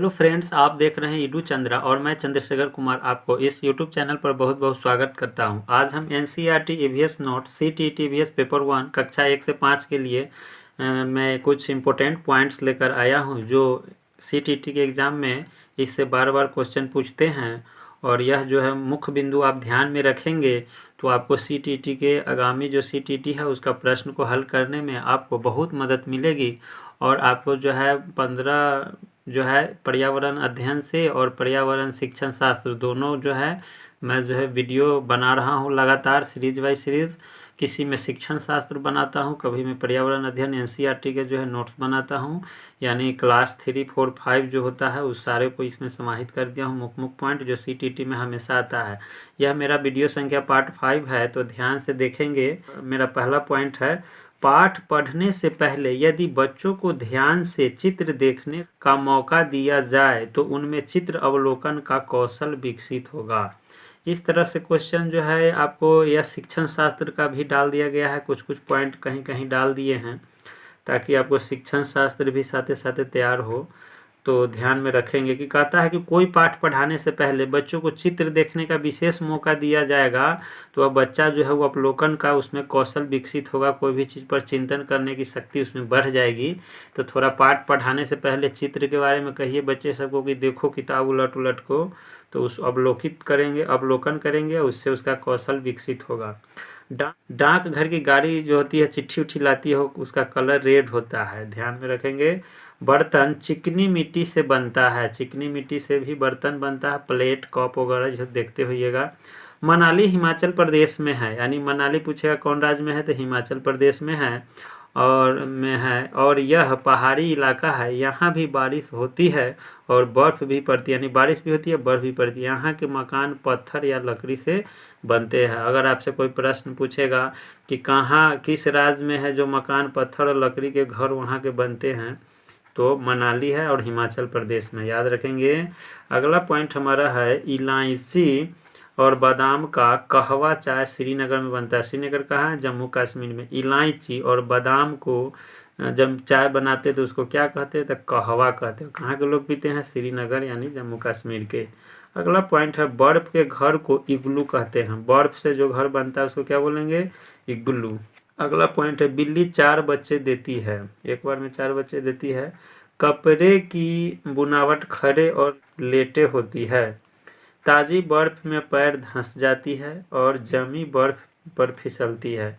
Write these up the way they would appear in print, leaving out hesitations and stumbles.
Hello friends, आप देख रहे हैं ईडू चंद्रा और मैं चंद्रशेखर कुमार आपको इस यूट्यूब चैनल पर बहुत बहुत स्वागत करता हूं। आज हम NCERT EVS note CTET EVS paper 1 कक्षा 1 से 5 के लिए मैं कुछ इम्पोर्टेंट पॉइंट्स लेकर आया हूं जो सीटीईटी के एग्ज़ाम में इससे बार बार क्वेश्चन पूछते हैं। और यह जो है मुख्य बिंदु आप ध्यान में रखेंगे तो आपको सीटीईटी के आगामी जो सीटीईटी है उसका प्रश्न को हल करने में आपको बहुत मदद मिलेगी। और आपको जो है 15 जो है पर्यावरण अध्ययन से और पर्यावरण शिक्षण शास्त्र दोनों जो है मैं जो है वीडियो बना रहा हूँ लगातार सीरीज बाई सीरीज़। किसी में शिक्षण शास्त्र बनाता हूँ, कभी मैं पर्यावरण अध्ययन एनसीईआरटी के जो है नोट्स बनाता हूँ, यानी क्लास 3, 4, 5 जो होता है उस सारे को इसमें समाहित कर दिया हूँ। मुख्य मुख्य पॉइंट जो सीटीईटी में हमेशा आता है। यह मेरा वीडियो संख्या पार्ट 5 है, तो ध्यान से देखेंगे। मेरा पहला पॉइंट है, पाठ पढ़ने से पहले यदि बच्चों को ध्यान से चित्र देखने का मौका दिया जाए तो उनमें चित्र अवलोकन का कौशल विकसित होगा। इस तरह से क्वेश्चन जो है आपको यह शिक्षण शास्त्र का भी डाल दिया गया है, कुछ कुछ पॉइंट कहीं कहीं डाल दिए हैं ताकि आपको शिक्षण शास्त्र भी साथ साथ तैयार हो। तो ध्यान में रखेंगे कि कहता है कि कोई पाठ पढ़ाने से पहले बच्चों को चित्र देखने का विशेष मौका दिया जाएगा तो अब बच्चा जो है वो अवलोकन का उसमें कौशल विकसित होगा, कोई भी चीज़ पर चिंतन करने की शक्ति उसमें बढ़ जाएगी। तो थोड़ा पाठ पढ़ाने से पहले चित्र के बारे में कहिए बच्चे सबको कि देखो किताब उलट उलट को, तो उस अवलोकन करेंगे उससे उसका कौशल विकसित होगा। डाक घर की गाड़ी जो होती है चिट्ठी उठी लाती है उसका कलर रेड होता है, ध्यान में रखेंगे। बर्तन चिकनी मिट्टी से बनता है, चिकनी मिट्टी से भी बर्तन बनता है, प्लेट कप वगैरह जो देखते होइएगा। मनाली हिमाचल प्रदेश में है, यानी मनाली पूछेगा कौन राज्य में है तो हिमाचल प्रदेश में है और यह पहाड़ी इलाका है। यहाँ भी बारिश होती है और बर्फ़ भी पड़ती है, यानी बारिश भी होती है बर्फ़ भी पड़ती है। यहाँ के मकान पत्थर या लकड़ी से बनते हैं। अगर आपसे कोई प्रश्न पूछेगा कि कहाँ किस राज्य में है जो मकान पत्थर और लकड़ी के घर वहाँ के बनते हैं, तो मनाली है और हिमाचल प्रदेश में, याद रखेंगे। अगला पॉइंट हमारा है, इलायची और बादाम का कहवा चाय श्रीनगर में बनता है। श्रीनगर कहाँ है? जम्मू कश्मीर में। इलायची और बादाम को जब चाय बनाते तो उसको क्या कहते हैं? तो कहवा कहते हैं। कहाँ के लोग पीते हैं? श्रीनगर यानी जम्मू कश्मीर के। अगला पॉइंट है, बर्फ के घर को इग्लू कहते हैं। बर्फ से जो घर बनता है उसको क्या बोलेंगे? इग्लू। अगला पॉइंट है, बिल्ली 4 बच्चे देती है, एक बार में 4 बच्चे देती है। कपड़े की बुनावट खड़े और लेटे होती है। ताज़ी बर्फ में पैर धंस जाती है और जमी बर्फ पर फिसलती है।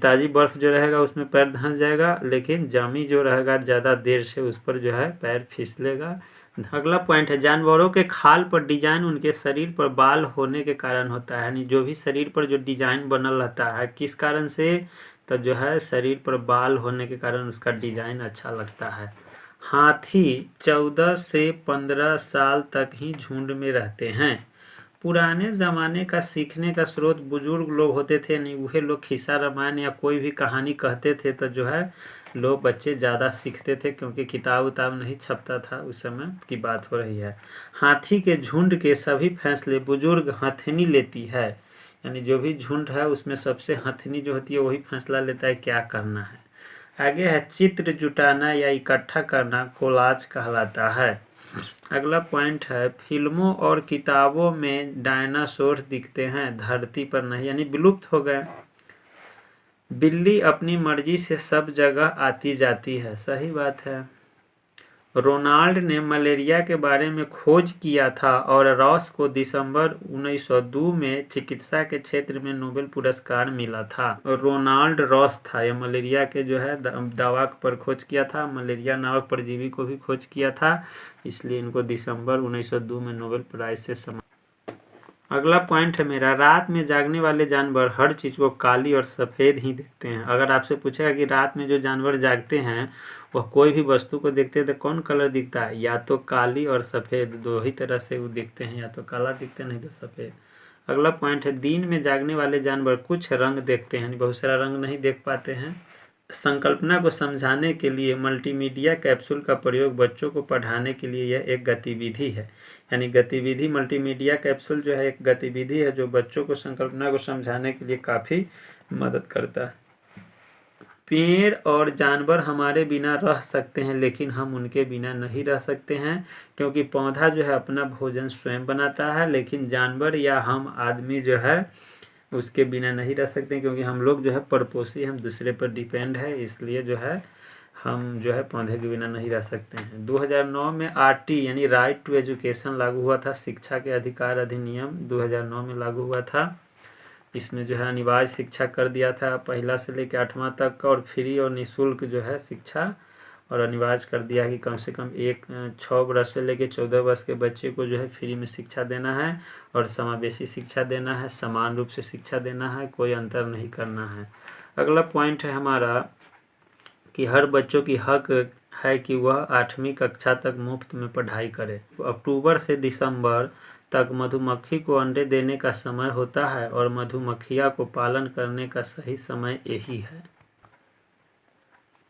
ताज़ी बर्फ जो रहेगा उसमें पैर धंस जाएगा, लेकिन जमी जो रहेगा ज़्यादा देर से उस पर जो है पैर फिसलेगा। अगला पॉइंट है, जानवरों के खाल पर डिजाइन उनके शरीर पर बाल होने के कारण होता है, यानी जो भी शरीर पर जो डिजाइन बनल रहता है किस कारण से? तो जो है शरीर पर बाल होने के कारण उसका डिजाइन अच्छा लगता है। हाथी 14 से 15 साल तक ही झुंड में रहते हैं। पुराने ज़माने का सीखने का स्रोत बुजुर्ग लोग होते थे, नहीं वही लोग खिस्सा रामायण या कोई भी कहानी कहते थे, तो जो है लोग बच्चे ज़्यादा सीखते थे क्योंकि किताब उताब नहीं छपता था, उस समय की बात हो रही है। हाथी के झुंड के सभी फैसले बुजुर्ग हथनी लेती है, यानी जो भी झुंड है उसमें सबसे हथनी जो होती है वही फैसला लेता है क्या करना है। आगे है, चित्र जुटाना या इकट्ठा करना कोलाज कहलाता है। अगला पॉइंट है, फिल्मों और किताबों में डायनासोर दिखते हैं, धरती पर नहीं, यानी विलुप्त हो गए। बिल्ली अपनी मर्जी से सब जगह आती जाती है, सही बात है। रोनाल्ड ने मलेरिया के बारे में खोज किया था और रॉस को दिसंबर 1902 में चिकित्सा के क्षेत्र में नोबेल पुरस्कार मिला था। रोनाल्ड रॉस था, यह मलेरिया के जो है दवा पर खोज किया था, मलेरिया नामक परजीवी को भी खोज किया था, इसलिए इनको दिसंबर 1902 में नोबेल प्राइज से सम्मानित। अगला पॉइंट है मेरा, रात में जागने वाले जानवर हर चीज़ को काली और सफ़ेद ही देखते हैं। अगर आपसे पूछेगा कि रात में जो जानवर जागते हैं वह कोई भी वस्तु को देखते हैं तो कौन कलर दिखता है? या तो काली और सफ़ेद, दो ही तरह से वो दिखते हैं, या तो काला दिखते हैं नहीं तो सफ़ेद। अगला पॉइंट है, दिन में जागने वाले जानवर कुछ रंग देखते हैं, बहुत सारा रंग नहीं देख पाते हैं। संकल्पना को समझाने के लिए मल्टीमीडिया कैप्सूल का प्रयोग बच्चों को पढ़ाने के लिए यह एक गतिविधि है, यानी गतिविधि मल्टीमीडिया कैप्सूल जो है एक गतिविधि है जो बच्चों को संकल्पना को समझाने के लिए काफ़ी मदद करता है। पेड़ और जानवर हमारे बिना रह सकते हैं, लेकिन हम उनके बिना नहीं रह सकते हैं, क्योंकि पौधा जो है अपना भोजन स्वयं बनाता है, लेकिन जानवर या हम आदमी जो है उसके बिना नहीं रह सकते, क्योंकि हम लोग जो है परपोषी, हम दूसरे पर डिपेंड है, इसलिए जो है हम जो है पौधे के बिना नहीं रह सकते हैं। 2009 में आरटी यानी राइट टू एजुकेशन लागू हुआ था। शिक्षा के अधिकार अधिनियम 2009 में लागू हुआ था। इसमें जो है अनिवार्य शिक्षा कर दिया था, पहला से लेकर 8वां तक का, और फ्री और निःशुल्क जो है शिक्षा, और अनिवार्य कर दिया है कि कम से कम 6 वर्ष से लेकर 14 वर्ष के बच्चे को जो है फ्री में शिक्षा देना है, और समावेशी शिक्षा देना है, समान रूप से शिक्षा देना है, कोई अंतर नहीं करना है। अगला पॉइंट है हमारा कि हर बच्चों की हक है कि वह 8वीं कक्षा तक मुफ्त में पढ़ाई करे। अक्टूबर से दिसंबर तक मधुमक्खी को अंडे देने का समय होता है, और मधुमक्खियां को पालन करने का सही समय यही है।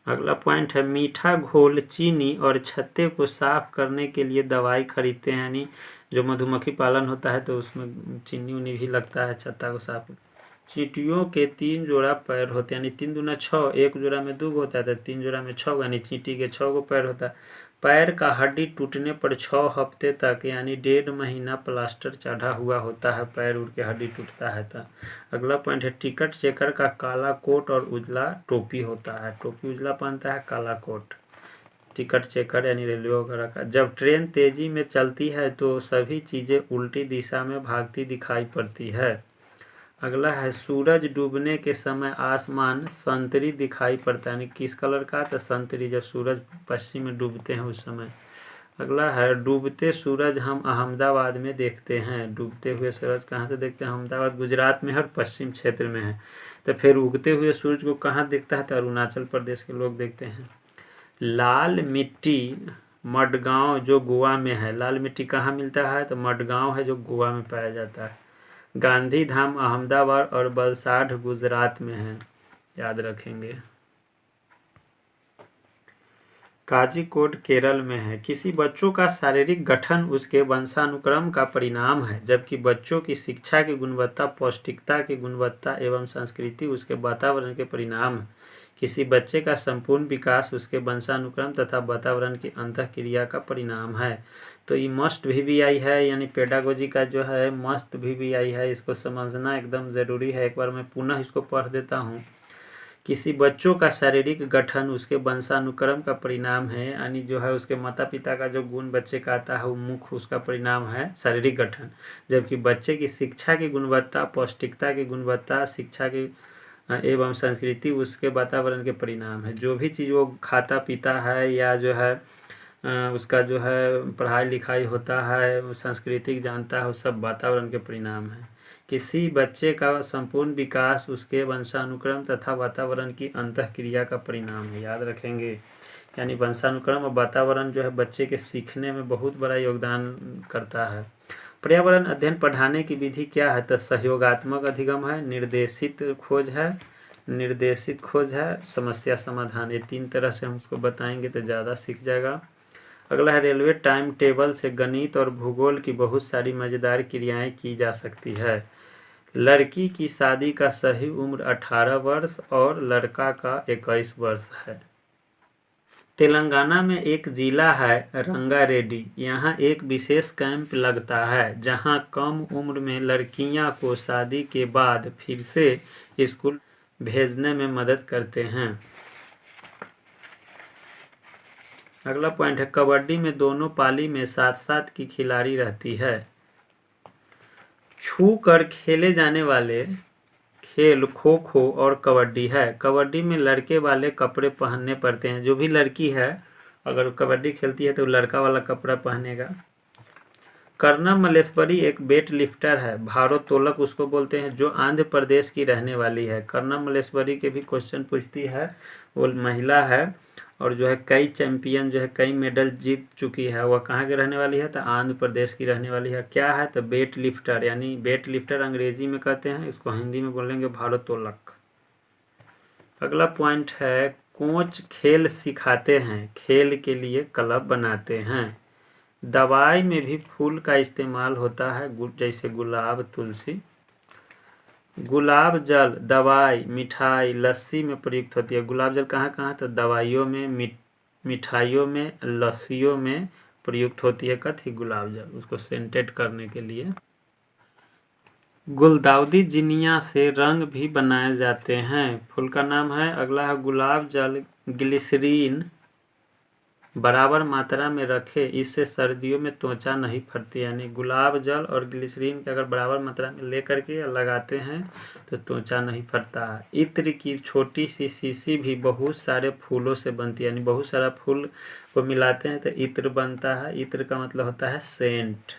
अगला पॉइंट है मीठा घोल चीनी और छत्ते को साफ करने के लिए दवाई खरीदते हैं, यानी जो मधुमक्खी पालन होता है तो उसमें चीनी उनी भी लगता है छत्ता को साफ। चींटियों के 3 जोड़ा पैर होते हैं, यानी 3 दूना 6, एक जोड़ा में 2 होता है तो 3 जोड़ा में 6, यानी चींटी के 6 गो पैर होता है। पैर का हड्डी टूटने पर 6 हफ्ते तक यानी 1.5 महीना प्लास्टर चढ़ा हुआ होता है, पैर उड़ के हड्डी टूटता है तो। अगला पॉइंट है टिकट चेकर का काला कोट और उजला टोपी होता है, टोपी उजला पहनता है, काला कोट टिकट चेकर यानी रेलवे वगैरह का। जब ट्रेन तेजी में चलती है तो सभी चीज़ें उल्टी दिशा में भागती दिखाई पड़ती है। अगला है सूरज डूबने के समय आसमान संतरी दिखाई पड़ता है, यानी किस कलर का, तो संतरी, जब सूरज पश्चिम में डूबते हैं उस समय। अगला है डूबते सूरज हम अहमदाबाद में देखते हैं। डूबते हुए सूरज कहाँ से देखते हैं? अहमदाबाद गुजरात में हर पश्चिम क्षेत्र में है। तो फिर उगते हुए सूरज को कहाँ दिखता है? तो अरुणाचल प्रदेश के लोग देखते हैं। लाल मिट्टी मडगांव जो गोवा में है, लाल मिट्टी कहाँ मिलता है? तो मडगांव है जो गोवा में पाया जाता है। गांधी धाम अहमदाबाद और वलसाड गुजरात में है, याद रखेंगे। काजीकोड केरल में है। किसी बच्चों का शारीरिक गठन उसके वंशानुक्रम का परिणाम है, जबकि बच्चों की शिक्षा की गुणवत्ता, पौष्टिकता की गुणवत्ता एवं संस्कृति उसके वातावरण के परिणाम है। किसी बच्चे का संपूर्ण विकास उसके वंशानुक्रम तथा वातावरण की अंतःक्रिया का परिणाम है। तो ये मस्ट VVI है, यानी पेडागोजी का जो है मस्ट VVI है, इसको समझना एकदम ज़रूरी है। एक बार मैं पुनः इसको पढ़ देता हूँ। किसी बच्चों का शारीरिक गठन उसके वंशानुक्रम का परिणाम है, यानी जो है उसके माता पिता का जो गुण बच्चे का आता है वो मुख्य उसका परिणाम है शारीरिक गठन, जबकि बच्चे की शिक्षा की गुणवत्ता, पौष्टिकता की गुणवत्ता, शिक्षा की एवं संस्कृति उसके वातावरण के परिणाम है। जो भी चीज़ वो खाता पीता है या जो है उसका जो है पढ़ाई लिखाई होता है, सांस्कृतिक जानता है, वो सब वातावरण के परिणाम है। किसी बच्चे का संपूर्ण विकास उसके वंशानुक्रम तथा वातावरण की अंतःक्रिया का परिणाम है, याद रखेंगे। यानी वंशानुक्रम और वातावरण जो है बच्चे के सीखने में बहुत बड़ा योगदान करता है। पर्यावरण अध्ययन पढ़ाने की विधि क्या है? तो सहयोगात्मक अधिगम है, निर्देशित खोज है, समस्या समाधान। ये 3 तरह से हम उसको बताएंगे तो ज़्यादा सीख जाएगा। अगला है रेलवे टाइम टेबल से गणित और भूगोल की बहुत सारी मज़ेदार क्रियाएं की जा सकती है। लड़की की शादी का सही उम्र 18 वर्ष और लड़का का 21 वर्ष है। तेलंगाना में एक जिला है रंगारेड्डी, यहाँ एक विशेष कैंप लगता है जहाँ कम उम्र में लड़कियाँ को शादी के बाद फिर से स्कूल भेजने में मदद करते हैं। अगला पॉइंट है कबड्डी में दोनों पाली में 7-7 की खिलाड़ी रहती है। छू कर खेले जाने वाले खेल खो खो और कबड्डी है। कबड्डी में लड़के वाले कपड़े पहनने पड़ते हैं, जो भी लड़की है अगर कबड्डी खेलती है तो लड़का वाला कपड़ा पहनेगा। कर्णम मल्लेश्वरी एक वेट लिफ्टर है, भारोत्तोलक उसको बोलते हैं, जो आंध्र प्रदेश की रहने वाली है। कर्णम मल्लेश्वरी के भी क्वेश्चन पूछती है, वो महिला है और जो है कई चैंपियन जो है कई मेडल जीत चुकी है। वह कहाँ की रहने वाली है? तो आंध्र प्रदेश की रहने वाली है। क्या है? तो वेट लिफ्टर, यानी वेट लिफ्टर अंग्रेजी में कहते हैं, इसको हिंदी में बोलेंगे भारोत्तोलक। अगला पॉइंट है कोच खेल सिखाते हैं, खेल के लिए क्लब बनाते हैं। दवाई में भी फूल का इस्तेमाल होता है, जैसे गुलाब, तुलसी। गुलाब जल दवाई, मिठाई, लस्सी में प्रयुक्त होती है। गुलाब जल कहाँ कहाँ? तो दवाइयों में, मिठाइयों में, लस्सियों में प्रयुक्त होती है कथी? गुलाब जल, उसको सेंटेड करने के लिए। गुलदाउदी जिनिया से रंग भी बनाए जाते हैं। फूल का नाम है, अगला है गुलाब जल। ग्लिसरीन बराबर मात्रा में रखें, इससे सर्दियों में त्वचा नहीं फटती। यानी गुलाब जल और ग्लिसरीन के अगर बराबर मात्रा में लेकर के लगाते हैं तो त्वचा नहीं फटता है। इत्र की छोटी सी शीशी भी बहुत सारे फूलों से बनती है। यानी बहुत सारा फूल को मिलाते हैं तो इत्र बनता है। इत्र का मतलब होता है सेंट।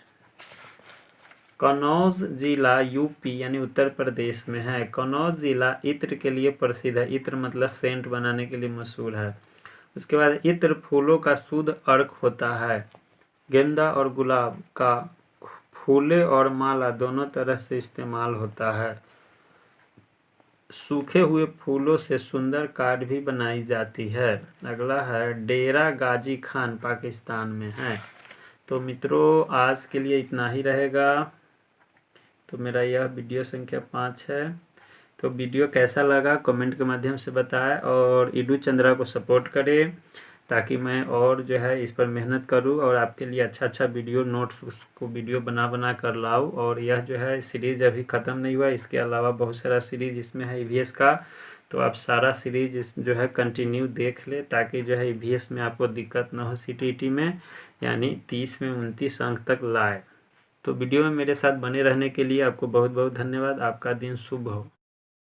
कन्नौज जिला यूपी यानी उत्तर प्रदेश में है। कन्नौज जिला इत्र के लिए प्रसिद्ध है। इत्र मतलब सेंट बनाने के लिए मशहूर है। उसके बाद इत्र फूलों का शुद्ध अर्क होता है। गेंदा और गुलाब का फूले और माला दोनों तरह से इस्तेमाल होता है। सूखे हुए फूलों से सुंदर कार्ड भी बनाई जाती है। अगला है डेरा गाजी खान, पाकिस्तान में है। तो मित्रों आज के लिए इतना ही रहेगा। तो मेरा यह वीडियो संख्या 5 है। तो वीडियो कैसा लगा कमेंट के माध्यम से बताएं और इडू चंद्रा को सपोर्ट करें ताकि मैं और जो है इस पर मेहनत करूं और आपके लिए अच्छा अच्छा वीडियो नोट्स को वीडियो बना बना कर लाऊं। और यह जो है सीरीज़ अभी ख़त्म नहीं हुआ, इसके अलावा बहुत सारा सीरीज़ इसमें है ईवीएस का। तो आप सारा सीरीज जो है कंटिन्यू देख ले ताकि जो है ईवीएस में आपको दिक्कत ना हो सीटीईटी में, यानी 30 में 29 अंक तक लाए। तो वीडियो में मेरे साथ बने रहने के लिए आपको बहुत बहुत धन्यवाद। आपका दिन शुभ हो।